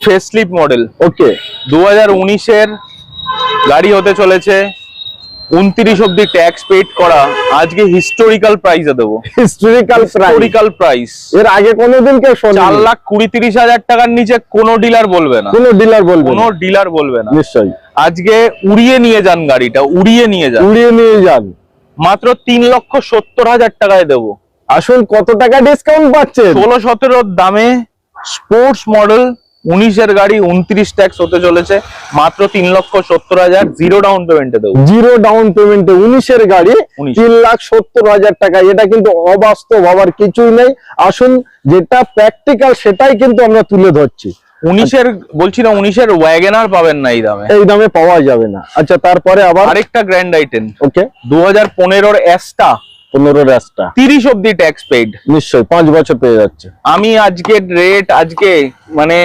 Facelift model, ওকে 2019-এর গাড়ি হতে চলেছে। 29 অব্দি ট্যাক্স পেড করা, আজকে হিস্টোরিক্যাল প্রাইসে দেবো। হিস্টোরিক্যাল প্রাইস, এর আগে কোনোদিন কেউ শোনেনি। 4,20,30,000 টাকার নিচে কোনো ডিলার বলবে না, কোনো ডিলার বলবে না, কোনো ডিলার বলবে না। নিশ্চয়ই আজকে উড়িয়ে নিয়ে যান গাড়িটা, উড়িয়ে নিয়ে যান, উড়িয়ে নিয়ে যান। মাত্র 3,70,000 টাকায় দেবো। আসুন কত টাকা ডিসকাউন্ট পাচ্ছেন? 16-17 দামে স্পোর্টস মডেল 19-এর গাড়ি, 29 ট্যাক্স হতে চলেছে, মাত্র 3,70,000 জিরো ডাউন পেমেন্টে দেবো। জিরো ডাউন পেমেন্টে 19-এর গাড়ি 3,70,000 টাকা। এটা কিন্তু অবাস্তব হওয়ার কিছুই নেই। আসুন যেটা প্র্যাকটিক্যাল সেটাই কিন্তু আমরা তুলে ধরছি। 19-এর বলছি না, 19-এর ওয়াগনার পাবেন না এই দামে পাওয়া যাবে না। আচ্ছা, তারপরে আবার আরেকটা গ্র্যান্ড আইটেম, ওকে 2015-এর অ্যাস্টা 15 রাস্তা 30 অব্দি ট্যাক্স পেইড। নিশ্চয়ই 5 বছর পেয়ে যাচ্ছে। আমি আজকে রেট আজকে মানে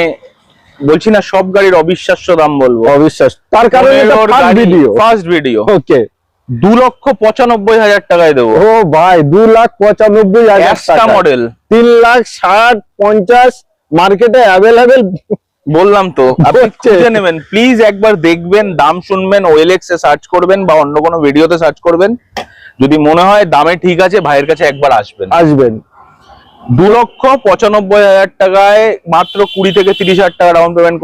বলছি না, সব গাড়ির অবিশ্বাস্য দাম বলবো, অবিশ্বাস। তার কারণ এটা ফার্স্ট ভিডিও। ওকে 2,95,000 টাকায় দেবো। ও ভাই, 2,95,000 অ্যাস্টা মডেল 3,60,50 মার্কেটে অ্যাভেলেবেল। বললাম তো, আপনি খুঁজে নেবেন প্লিজ, একবার দেখবেন, দাম শুনবেন, OLX এ সার্চ করবেন বা অন্য কোনো ভিডিওতে সার্চ করবেন। যদি মনে হয় দামে ঠিক আছে, ভাইয়ের কাছে একবার আসবেন। 2,95,000 টাকায় মাত্র 20 থেকে 30,000 টাকা ডাউন পেমেন্ট